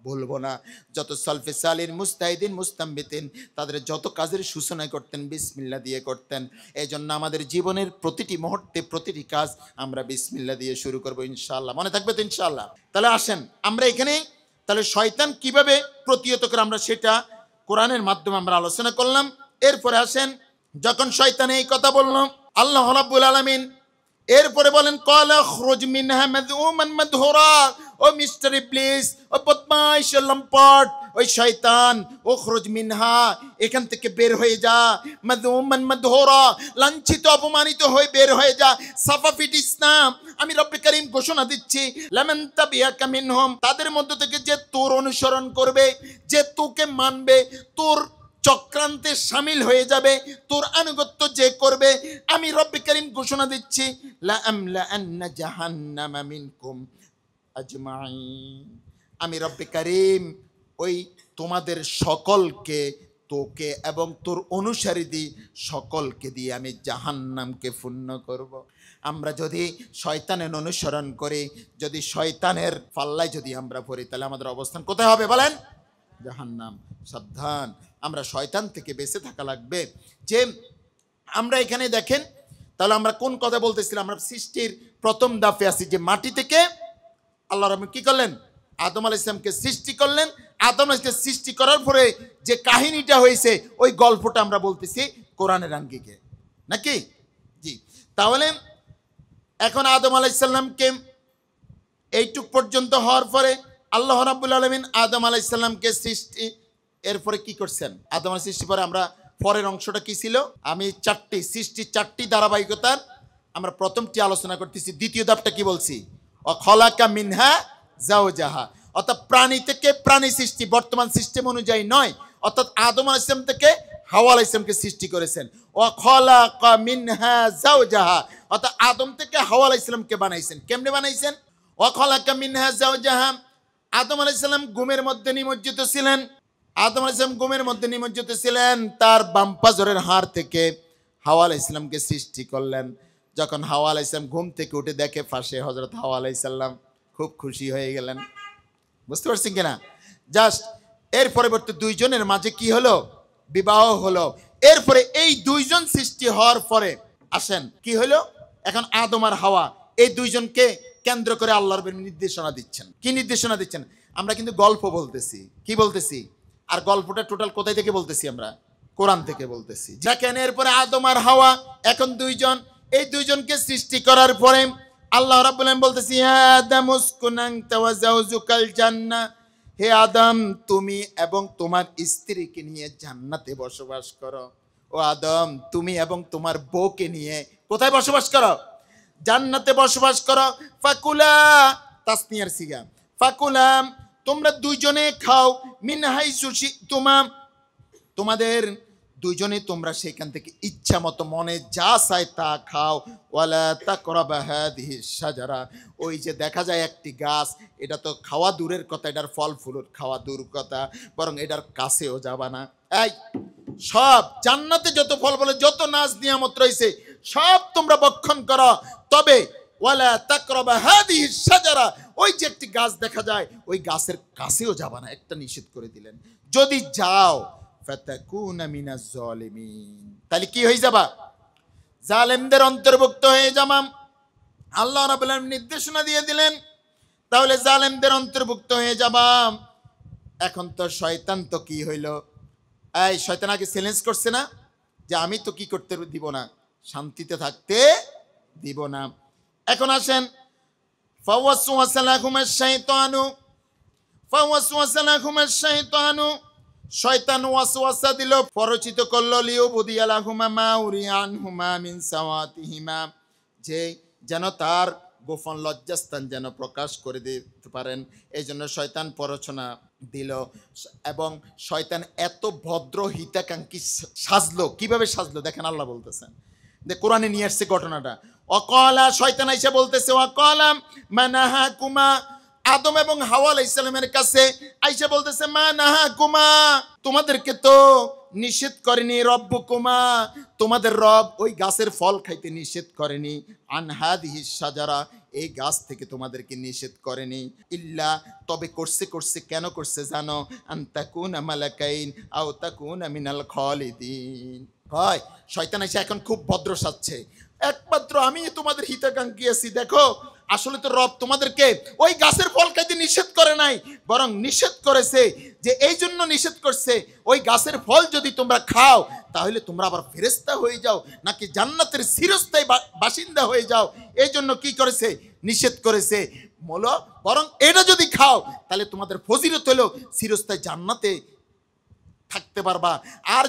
ভুলবো না। যত সালফে সালিন মুস্তাহিদিন মুস্তামবিতিন তাদের যত কাজের সূচনা করতেন বিসমিল্লাহ দিয়ে করতেন। এই জন্য আমাদের জীবনের প্রতিটি মুহূর্তে প্রতিটি কাজ আমরা বিসমিল্লাহ দিয়ে শুরু করবো ইনশাআল্লাহ। মনে থাকবে তো ইনশাআল্লাহ? তাহলে আসেন আমরা এখানে তাহলে শয়তান কিভাবে প্রতিহত করে আমরা সেটা কোরআনের মাধ্যমে আমরা আলোচনা করলাম। এরপরে আসেন যখন শয়তান এই কথা বলল আল্লাহ রাব্বুল আলামিন এরপরে বলেন ক্বালা খুরুজ মিনহা মাযউমান মাদহুরা, ও মিস্টার ইবলিস, ও বদমাইশ লম্পট, ওই শয়তান, ও খুরুজ মিনহা, এখান থেকে বের হয়ে যা, মাযউমান মাদহুরা, লাঞ্ছিত অপমানিত হয়ে বের হয়ে যা, সাফাফিট ইসলাম। আমি রব্বে কারীম ঘোষণা দিচ্ছি লামান তাবিয়াকা মিনহুম, তাদের মধ্য থেকে যে তোর অনুসরণ করবে, যে তোকে মানবে, তোর চক্রান্তে শামিল হয়ে যাবে, তোর আনুগত্য যে করবে, আমি রব্বে কারীম ঘোষণা দিচ্ছি লা আমলাআন্না জাহান্নামা মিনকুম আজমাইন, আমি রব্বে কারীম ওই তোমাদের সকলকে, তোকে এবং তোর অনুসারীদের সকলকে দিয়ে আমি জাহান্নামকে পূর্ণ করব। আমরা যদি শয়তানের অনুসরণ করি, যদি শয়তানের পাল্লায় যদি আমরা পড়ি, তাহলে আমাদের অবস্থান কোথায় হবে বলেন? জাহান্নাম। সাবধান, আমরা শয়তান থেকে বেঁচে থাকা লাগবে। যে আমরা এখানে দেখেন তাহলে আমরা কোন কথা বলতেছিলাম? আমরা সৃষ্টির প্রথম ধাপে আছি, যে মাটি থেকে আল্লাহ রাব্বুল কি করলেন? আদম আলাইহিস সালামকে সৃষ্টি করলেন। আদম আলাইহিস সালামকে সৃষ্টি করার পরে যে কাহিনীটা হয়েছে ওই গল্পটা আমরা বলতেছি কোরআনের আঙ্গিকে, নাকি? জি। তাহলে এখন আদম আলাইহিস সালামকে এইটুক পর্যন্ত হওয়ার পরে আল্লাহ রাব্বুল আলামিন আদম আলাইহিস সালামকে সৃষ্টি এরপরে কি করছেন? আদম আলাইহিস সৃষ্টি পরে আমরা পরের অংশটা কি ছিল? আমি সৃষ্টি চারটি ধারাবাহিকতার আমরা প্রথমটি আলোচনা করতেছি। দ্বিতীয় ধাপটা কি বলছি? ও খলাকা মিনহা জাওজাহা, অর্থাৎ প্রাণী থেকে প্রাণী সৃষ্টি বর্তমান সিস্টেম অনুযায়ী নয়, অর্থাৎ আদম আলাইহিস সালাম থেকে হাওয়া আলাইহিস সালামকে সৃষ্টি করেছেন। ও খলাকা মিনহা জাওজাহা, অর্থাৎ আদম থেকে হাওয়া আলাইহিস সালামকে বানাইছেন। কেমনে বানাইছেন? ও খলাকা মিনহা জাওজাহা, আদম আলাইহিস সালাম ঘুমের মধ্যে নিমজ্জিত ছিলেন। আদম আলাইহিস সালাম ঘুমের মধ্যে নিমজ্জিত ছিলেন, তার বাম পাজরের হাড় থেকে হাওয়া আলাইহিস সালামকে সৃষ্টি করলেন। যখন হাওয়া আলাইহিস সালাম ঘুম থেকে উঠে দেখে পাশে হযরত হাওয়া আলাইহিস সালাম, খুব খুশি হয়ে গেলেন। বুঝতে পারছেন কিনা? জাস্ট এর পরবর্তী দুইজনের মাঝে কি হলো? বিবাহ হলো। এরপরে এই দুইজন সৃষ্টি হওয়ার পরে আসেন কি হলো? এখন আদম আর হাওয়া এই দুইজনকে কেন্দ্র করে আল্লাহর নির্দেশনা দিচ্ছেন। কি নির্দেশনা দিচ্ছেন? আমরা কিন্তু গল্প বলতেছি। কি বলতেছি? আর গল্পটা টোটাল কোথায় থেকে বলতেছি? আমরা কোরআন থেকে বলতেছি। দেখেন এরপরে আদম আর হাওয়া এখন দুইজন, এই দুইজনকে সৃষ্টি করার পরে আল্লাহ রাব্বুল আলামিন বলতেছি ইয়া আদম উসকুন আনতা ওয়া যাওজুকাল জান্নাহ, হে আদম তুমি এবং তোমার স্ত্রীকে নিয়ে জান্নাতে বসবাস করো। ও আদম তুমি এবং তোমার বউকে নিয়ে কোথায় বসবাস করো? জান্নাতে বসবাস করো। ফাকুলা, তাসনিয়ার সিগা, ফাকুলা তোমরা দুইজনে খাও, মিন হাইসু শি'তুমা, তোমাদের দুইজনে তোমরা সেখান থেকে ইচ্ছা মতো মনে যা চায় তা খাও। ওয়ালা তাকরাবা হাদিহিশ শাজারা, ওই যে দেখা যায় একটি গাছ, এটা তো খাওয়া দূরের কথা, এটার ফল ফুল খাওয়া দূর কথা, বরং এটার কাছেও যাবা না। এই সব জান্নাতে যত ফল বলে যত নাজ নিয়ামত রয়েছে সব তোমরা ভক্ষণ করো, তবে ওয়ালা তাকরাবা হাদিহিশ শাজারা, ওই যে একটি গাছ দেখা যায় ওই গাছের কাছেও যাবা না, একটা নিষেধ করে দিলেন। যদি যাও ফাতাকুনা মিনাজ জালিমিন, তাহলে কি হয়ে যাবা? জালেমদের অন্তর্ভুক্ত হয়ে যাবা। আল্লাহ রাব্বুল আলামিন নির্দেশনা দিয়ে দিলেন, তাহলে জালেমদের অন্তর্ভুক্ত হয়ে যাবা। এখন তো শয়তান তো কি হইল? এই শয়তান আগে চ্যালেঞ্জ করছে না যে আমি তো কি করতে দিব না, শান্তিতে থাকতে দিব না। এখন আসেন ফাওয়াসওয়াসা লাহুমাশ শাইতানু, ফাওয়াসওয়াসা লাহুমাশ শাইতানু, শয়তান ওয়াসওয়াসা দিল, পরিচিত করল লিউবদিয়া লাহুমা মা উরিয়া আনহুমা মিন সাওয়াতিহিমা, যে যেন তার গোপন লজ্জাস্থান যেন প্রকাশ করে দিতে পারেন, এই জন্য শয়তান প্ররোচনা দিল। এবং শয়তান এত ভদ্র হিতাকাঙ্ক্ষী সাজলো। কিভাবে সাজলো দেখেন, আল্লাহ বলতেছেন, যে কোরআনে নিয়ে আসছে ঘটনাটা। অকলা, শয়তান আইসা বলতেছে, অকলা মানাহাকুমা আদম এবং হাওয়া আলাইহিস সালামের কাছে আয়েশা বলতেছে, মা নাহাকুমা, তোমাদেরকে তো নিষেধ করেনি রব্বুকুমা, তোমাদের রব ওই গাছের ফল খাইতে নিষেধ করেনি, আন হাদিহিস শাজারা, এই গাছ থেকে তোমাদেরকে নিষেধ করেনি, ইল্লা, তবে করছে কেন করছে জানো, আন তাকুনা মালাকাইন আও তাকুনা মিনাল খালিদিন। হয় শয়তান এসে এখন খুব ভদ্র সাজছে, একমাত্র আমি তোমাদের হিতাকাঙ্ক্ষী আছি। দেখো আসলে তো রব তোমাদেরকে ওই গাছের ফল খাইতে নিষেধ করে নাই, বরং নিষেধ করেছে যে এই জন্য নিষেধ করছে, ওই গাছের ফল যদি তোমরা খাও তাহলে তোমরা আবার ফেরেশতা হয়ে যাও, নাকি জান্নাতের চিরস্থায়ী বাসিন্দা হয়ে যাও, এই জন্য কি করেছে, নিষেধ করেছে। বলো বরং এটা যদি খাও তাহলে তোমাদের ফজিলত হলো চিরস্থায়ী জান্নাতে থাকতে পারবা, আর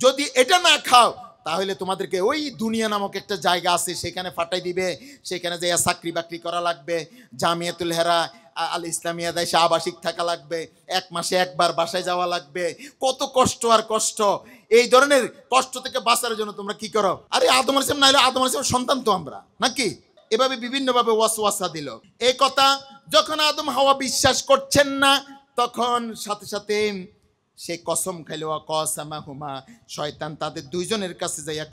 যদি এটা না খাও তাহলে তোমাদেরকে ওই দুনিয়া নামক একটা জায়গা আছে সেখানে ফাটাই দিবে, সেখানে যে চাকরি বাকরি করা লাগবে, জামিয়াতুল হেরা আল ইসলামিয়া দেশে আবাসিক থাকা লাগবে, 1 মাসে একবার বাসায় যাওয়া লাগবে, কত কষ্ট আর কষ্ট। এই ধরনের কষ্ট থেকে বাঁচার জন্য তোমরা কি করো, আরে আদম আলাইহিস সালাম নাইলে আদম আলাইহিস সালাম সন্তান তো আমরা নাকি, এভাবে বিভিন্নভাবে ওয়াসওয়াসা দিল। এই কথা যখন আদম হাওয়া বিশ্বাস করছেন না, তখন সাথে সাথে সে কসম খাইলো, কসামাহুমা, শয়তান তাদের দুইজনের কাছে যাইয়া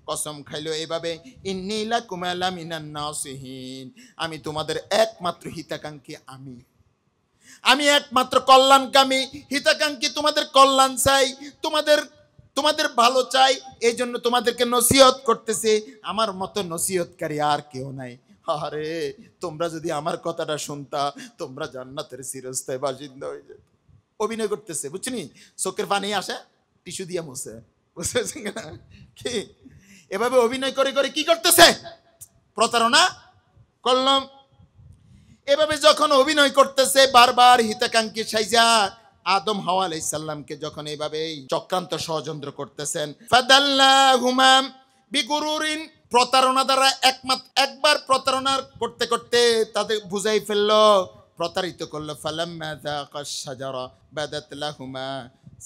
কসম খাইলো এভাবে, ইন্নী লাকুমা লামিনান নাসিহিন, আমি তোমাদের একমাত্র হিতাকাঙ্ক্ষী, আমি একমাত্র কল্যাণকামী হিতাকাঙ্ক্ষী, তোমাদের কল্যাণ চাই, তোমাদের ভালো চাই, এই জন্য তোমাদেরকে নসিহত করতেছে, আমার মতো নসিহতকারী আর কেউ নাই। আরে তোমরা যদি আমার কথাটা শুনতা তোমরা জান্নাতের চিরস্থায়ী বাসিন্দা হয়ে যেত। অভিনয় করতেছে বুঝছিনি, চোখের পানি আসে টিস্যু দিয়ে মুছে, বুঝতেছেন না কি, এভাবে অভিনয় করে করে কি করতেছে, প্রতারণা করলাম। এভাবে যখন অভিনয় করতেছে বারবার হিতাকাঙ্ক্ষী সাইজা, আদম হাওয়া আলাইহিস সালামকে যখন এইভাবে চক্রান্ত ষড়যন্ত্র করতেছেন, ফাদাল্লাহুমা বিগুরুরিন, প্রতারণা দ্বারা একবার প্রতারণা করতে করতে তাদের বুঝাই ফেললো, প্রতারিত করলো। ফালাম্মা যাকাশ শাজারা বাদাত লাহুমা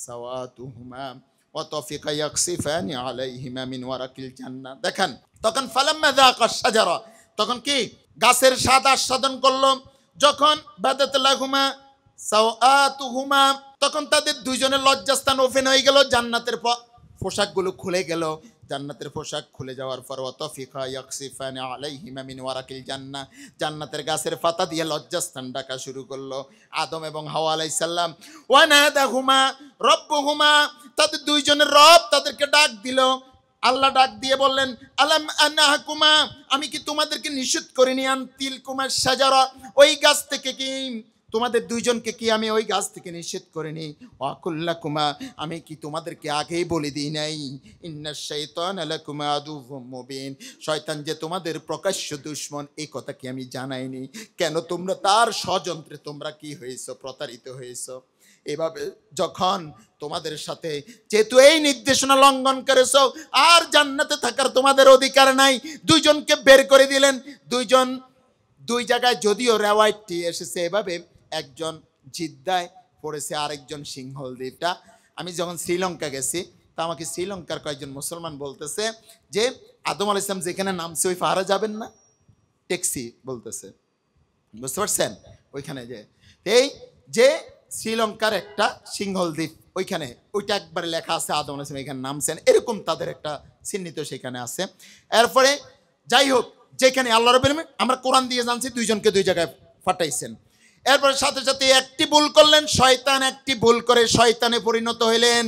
সাওয়াতুহুমা ওয়া তাফিকা ইয়াকসিফানি আলাইহিমা মিন ওয়ারাকিল জান্নাহ। দেখেন তখন ফালাম্মা যাকাশ শাজারা, তখন কি গাছের স্বাদ আস্বাদন করলো, যখন বাদাত লাহুমা সাওয়াতুহুমা, তখন তাদের দুইজনের লজ্জাস্থান ওপেন হয়ে গেল, জান্নাতের পোশাকগুলো খুলে গেল, জান্নাতের পোশাক খুলে যাওয়ার পর ওয়াতাফিকা ইয়াকসিফানি আলাইহিমা মিন ওয়ারাকিল জান্নাহ, জান্নাতের গাছের পাতা দিয়ে লজ্জাস্থান ঢাকা শুরু করলো আদম এবং হাওয়া আলাইহিস সালাম। ওয়া নাদাহুমা রব্বুহুমা, তাদের দুইজনের রব তাদেরকে ডাক দিল, আল্লাহ ডাক দিয়ে বললেন, আলাম আনহাকুমা, আমি কি তোমাদেরকে নিষেধ করিনি, আন তিলকুমা শাজারা, ওই গাছ থেকে কি তোমাদের দুইজনকে কি আমি ওই গাছ থেকে নিষেধ করিনি, ওয়াকুল্লাকুমা, আমি কি তোমাদেরকে আগেই বলে দিই নাই, ইন্নাশ শাইতানা লাকুমা আদুউম মুবিন, শয়তান যে তোমাদের প্রকাশ্য দুশমন, এই কথা কি আমি জানাইনি, কেন তোমরা তার ষড়যন্ত্রে তোমরা কি হয়েছো, প্রতারিত হয়েছো। এভাবে যখন তোমাদের সাথে যেহেতু এই নির্দেশনা লঙ্ঘন করেছো, আর জান্নাতে থাকার তোমাদের অধিকার নাই, দুইজনকে বের করে দিলেন। দুই জায়গায় যদিও রেওয়ায়তটি এসেছে এভাবে, একজন জিদ্দায় পড়েছে, আরেকজন সিংহল দ্বীপটা। আমি যখন শ্রীলঙ্কা গেছি তা আমাকে শ্রীলঙ্কার কয়েকজন মুসলমান বলতেছে যে আদম আলাইহিস সালাম যেখানে নামছে ওই পাহাড়ে যাবেন না, ট্যাক্সি বলতেছে, বুঝতে পারছেন, ওইখানে এই যে শ্রীলঙ্কার একটা সিংহল দ্বীপ, ওইখানে ওইটা একবারে লেখা আছে আদম আলাইহিস সালাম এখানে নামছেন, এরকম তাদের একটা চিহ্নিত সেখানে আছে। এরপরে যাই হোক, যেখানে আল্লাহ রাব্বুল আলামিন, আমরা কোরআন দিয়ে জানছি দুইজনকে দুই জায়গায় পাঠাইছেন। এরপর সাথে সাথে একটি ভুল করলেন শয়তান, একটি ভুল করে শয়তানে পরিণত হইলেন,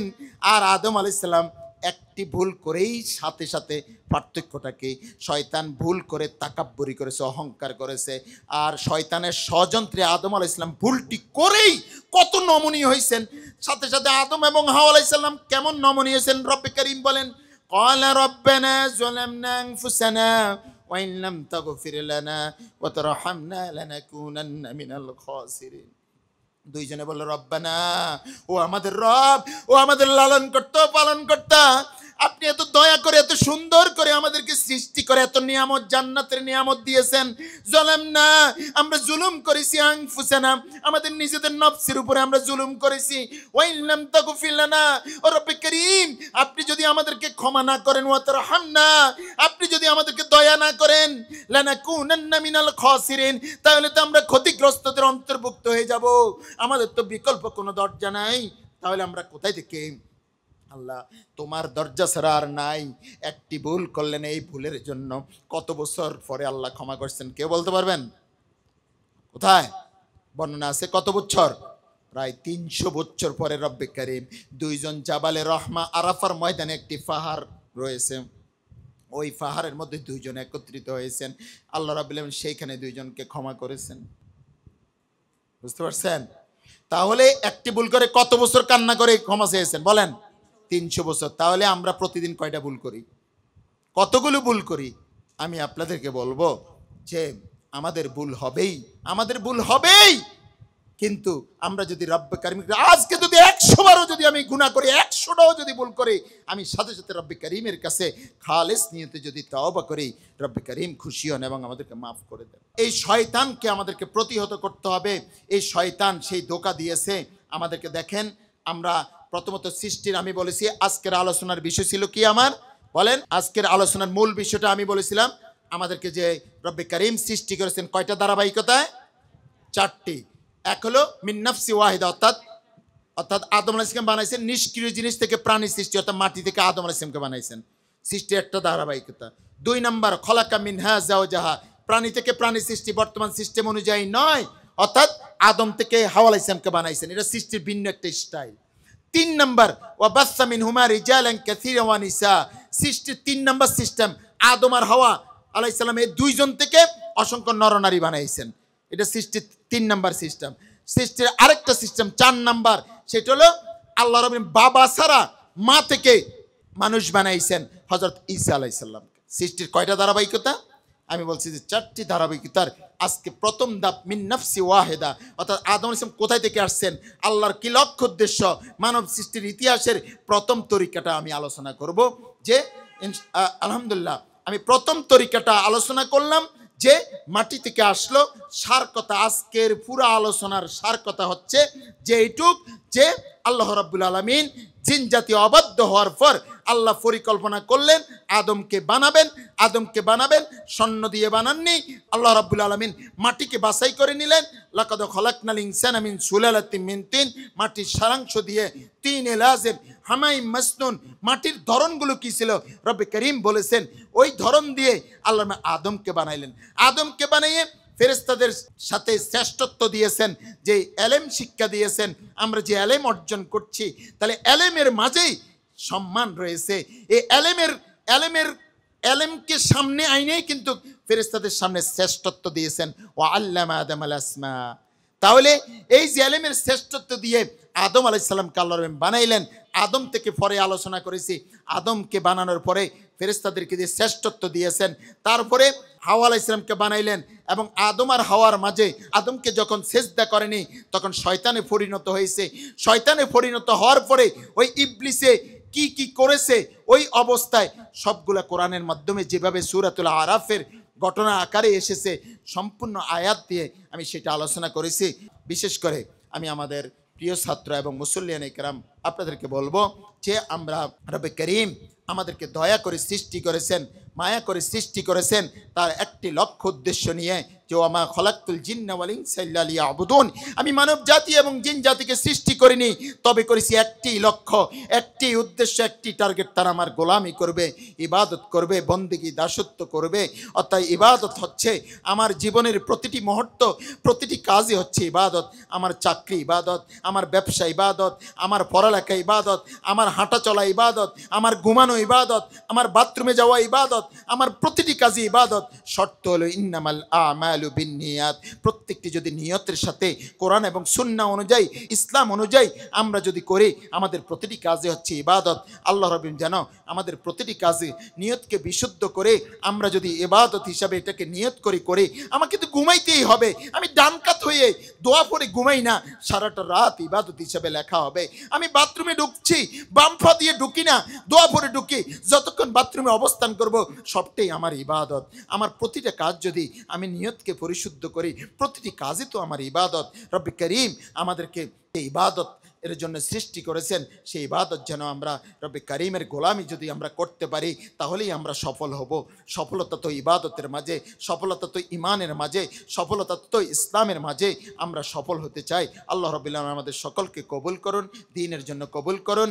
আর আদম আলাইহিস সালাম একটি ভুল করেই সাথে সাথে পার্থক্যটাকে, শয়তান ভুল করে তাকাব্বুরি করেছে, অহংকার করেছে, আর শয়তানের ষড়যন্ত্রে আদম আলাইহিস সালাম ভুলটি করেই কত নমনীয় হয়েছেন। সাথে সাথে আদম এবং হাওয়া আলাইহিস সালাম কেমন নমনীয় হয়েছেন, রব্বে কারীম বলেন, ক্বালা রব্বানা যালামনা আনফুসানা ওয়া ইন লাম তাগফির লানা ওয়া তারহামনা লানাকুনান্না মিনাল খাসিরিন। দুইজনে বলল, রব্বানা, ও আমাদের রব, ও আমাদের লালন কর্তা পালন কর্তা, আপনি এত দয়া করে এত সুন্দর করে আমাদেরকে সৃষ্টি করে এত নিয়ামত জান্নাতের নিয়ামত দিয়েছেন। জালামনা, আমরা জুলুম করেছি, আনফুসানা, আমাদের নিজেদের নফসের উপরে আমরা জুলুম করেছি। ওয়া ইল্লাম তাগফির লানা, ও রব্বে করিম, আপনি যদি আমাদেরকে ক্ষমা না করেন, ওয়া তারহামনা, আপনি যদি আমাদেরকে দয়া না করেন, লানাকুনান্না মিনাল খাসিরিন, তাহলে তো আমরা ক্ষতিগ্রস্তদের অন্তর্ভুক্ত হয়ে যাব। আমাদের তো বিকল্প কোনো দরজা নাই, তাহলে আমরা কোথায় থেকে? আল্লাহ, তোমার দরজা ছাড়া আর নাই। একটি ভুল করলেন, এই ভুলের জন্য কত বছর পরে আল্লাহ ক্ষমা করছেন কেউ বলতে পারবেন? কোথায় বর্ণনা আছে? কত বছর? প্রায় 300 বছর পরে রব্বে করিম দুইজন জাবালে রহমা আরাফার ময়দানে একটি পাহাড় রয়েছে, ওই পাহাড়ের মধ্যে দুইজন একত্রিত হয়েছেন। আল্লাহ রাব্বুল আলামিন সেইখানে দুইজনকে ক্ষমা করেছেন। বুঝতে পারছেন? তাহলে একটি ভুল করে কত বছর কান্না করে ক্ষমা চেয়েছেন বলেন? 300 বছর। তাহলে আমরা প্রতিদিন কয়টা ভুল করি? কতগুলো ভুল করি? আমি আপনাদেরকে বলবো যে আমাদের ভুল হবেই, আমাদের ভুল হবেই, কিন্তু আমরা যদি রব্বে কারিম, আজকে যদি 100 বারও যদি আমি গুনাহ করি, 100টাও যদি ভুল করি, আমি সাথে সাথে রব্বে কারিমের কাছে খালেস নিয়তে যদি তওবা করি, রব্বে কারিম খুশি হন এবং আমাদেরকে মাফ করে দেন। এই শয়তানকে আমাদেরকে প্রতিহত করতে হবে। এই শয়তান সেই ধোঁকা দিয়েছে আমাদেরকে। দেখেন, আমরা প্রথমত সৃষ্টির, আমি বলেছি আজকের আলোচনার বিষয় ছিল কি আমার বলেন? আজকের আলোচনার মূল বিষয়টা আমি বলেছিলাম আমাদেরকে যে রব্বে কারিম সৃষ্টি করেছেন কয়টা ধারাবাহিকতায়? 4টি। এক হলো মিন নাফসি ওয়াহিদা, অর্থাৎ আদম আলাইহিস সালাম বানাইছেন নিষ্ক্রিয় জিনিস থেকে প্রাণী সৃষ্টি, অর্থাৎ মাটি থেকে আদম আলাইহিস সালামকে বানাইছেন, সৃষ্টি একটা ধারাবাহিকতা। 2 নাম্বার খলাকা মিনহা যাওজাহা, প্রাণী থেকে প্রাণী সৃষ্টি বর্তমান সিস্টেম অনুযায়ী নয়, অর্থাৎ আদম থেকে হাওয়া আলাইহিস সালামকে বানাইছেন, এটা সৃষ্টির ভিন্ন একটা স্টাইল। 3 নাম্বার ওয়া বাসসা মিনহুমা রিজালান কাসীরা ওয়া নিসা, সৃষ্টির 3 নাম্বার সিস্টেম, আদম আর হাওয়া আলাইহিস সালাম এই দুইজন থেকে অসংখ্য নরনারী বানাইছেন, এটা সৃষ্টির 3 নাম্বার সিস্টেম। সৃষ্টির আরেকটা সিস্টেম 4 নাম্বার, সেটা হলো আল্লাহ রাব্বুল বাবা ছাড়া মা থেকে মানুষ বানাইছেন হযরত ঈসা আলাইহিস সালামকে। সৃষ্টির কয়টা ধারাবাহিকতা? আমি বলছি যে 4টি ধারাবাহিকতার আজকে প্রথম ধাপ মিন নাফসি ওয়াহিদা, অর্থাৎ আদম আলাইহিস সালাম কোথায় থেকে আসছেন, আল্লাহর কি লক্ষ্য উদ্দেশ্য, মানব সৃষ্টির ইতিহাসের প্রথম তরিকাটা আমি আলোচনা করব। যে আলহামদুলিল্লাহ আমি প্রথম তরিকাটা আলোচনা করলাম যে মাটি থেকে আসলো। সার কথা, আজকের পুরো আলোচনার সার কথা হচ্ছে যে এইটুক, যে আল্লাহ রাব্বুল আলামিন জিন জাতি অবাধ্য হওয়ার পর আল্লাহ পরিকল্পনা করলেন আদমকে বানাবেন, স্বর্ণ দিয়ে বানাননি, আল্লাহ রাব্বুল আলামিন মাটিকে বাছাই করে নিলেন। লাকাদ খলাকনাল ইনসানা মিন সুলালাতিন মিন তিন, মাটির সারাংশ দিয়ে তিনে লাজিম হামাইম মাসনুন, মাটির ধরনগুলো কি ছিল রব্বে করিম বলেছেন, ওই ধরন দিয়ে আল্লাহ আদমকে বানাইলেন। আদমকে বানিয়ে ফেরেশতাদের সাথে শ্রেষ্ঠত্ব দিয়েছেন, যে এলেম শিক্ষা দিয়েছেন, আমরা যে এলেম অর্জন করছি, তাহলে এলেমের মাঝেই সম্মান রয়েছে। এই এলেমকে সামনে আইনেই কিন্তু ফেরেশতাদের সামনে শ্রেষ্ঠত্ব দিয়েছেন। ওয়া আল্লামা আদম আল আসমা, তাহলে এই যে এলেমের শ্রেষ্ঠত্ব দিয়ে আদম আলাইহিস সালামকে আল্লাহ বানাইলেন। আদম থেকে পরে আলোচনা করেছি, আদমকে বানানোর পরে ফেরেশতাদেরকে যে শ্রেষ্ঠত্ব দিয়েছেন, তারপরে হাওয়া আলাইহিস সালামকে বানাইলেন, এবং আদম আর হাওয়ার মাঝে আদমকে যখন সেজদা করেনি তখন শয়তানে পরিণত হয়েছে। শয়তানে পরিণত হওয়ার পরে ওই ইবলিসে কি কি করেছে, ওই অবস্থায় সবগুলা কোরআনের মাধ্যমে যেভাবে সূরাতুল আরাফের ঘটনা আকারে এসেছে, সম্পূর্ণ আয়াত দিয়ে আমি সেটা আলোচনা করেছি। বিশেষ করে আমি আমাদের প্রিয় ছাত্র এবং মুসল্লিয়ান ইকরাম আপনাদেরকে বলবো যে আমরা রব্বে করিম আমাদেরকে দয়া করে সৃষ্টি করেছেন, মায়া করে সৃষ্টি করেছেন তার একটি লক্ষ্য উদ্দেশ্য নিয়ে, যে ওমা খলাকতুল জিন্না ওয়াল ইনসা ইল্লা লিয়াবুদুন, আমি মানব জাতি এবং জিন জাতিকে সৃষ্টি করিনি, তবে করেছি একটি লক্ষ্য, একটি উদ্দেশ্য, একটি টার্গেট, তারা আমার গোলামি করবে, ইবাদত করবে, বন্দেগী দাসত্ব করবে। অর্থাৎ ইবাদত হচ্ছে আমার জীবনের প্রতিটি মুহূর্ত, প্রতিটি কাজই হচ্ছে ইবাদত। আমার চাকরি ইবাদত, আমার ব্যবসা ইবাদত, আমার পড়ালেখা ইবাদত, আমার হাঁটা চলা ইবাদত, আমার ঘুমানো ইবাদত, আমার বাথরুমে যাওয়া ইবাদত, আমার প্রতিটি কাজই ইবাদত। শর্ত হলো ইন্নামাল আমালু বিন্নিয়াত, প্রত্যেকটি যদি নিয়তের সাথে কোরআন এবং সুন্নাহ অনুযায়ী, ইসলাম অনুযায়ী আমরা যদি করি, আমাদের প্রতিটি কাজে হচ্ছে ইবাদত। আল্লাহ রাব্বুল যেন আমাদের প্রতিটি কাজে নিয়তকে বিশুদ্ধ করে আমরা যদি ইবাদত হিসাবে এটাকে নিয়ত করি, আমাকে তো ঘুমাইতেই হবে, আমি ডান কাত হয়ে দোয়া পড়ে ঘুমাই না, সারাটা রাত ইবাদত হিসেবে লেখা হবে। আমি বাথরুমে ঢুকছি, বাম পা দিয়ে ঢুকি না, দোয়া পড়ে ঢুকি, যতক্ষণ বাথরুমে অবস্থান করব সবটাই আমার ইবাদত। আমার প্রতিটা কাজ যদি আমি নিয়তকে পরিশুদ্ধ করি, প্রতিটি কাজই তো আমার ইবাদত। রব্বে করিম আমাদেরকে এই ইবাদত এর জন্য সৃষ্টি করেছেন, সেই ইবাদত যেন আমরা রব্বে করিমের গোলামি যদি আমরা করতে পারি, তাহলেই আমরা সফল হব। সফলতা তো ইবাদতের মাঝে, সফলতা তো ইমানের মাঝে, সফলতা তো ইসলামের মাঝে আমরা সফল হতে চাই। আল্লাহ রাব্বুল আলামিন আমাদের সকলকে কবুল করুন, দ্বীনের জন্য কবুল করুন।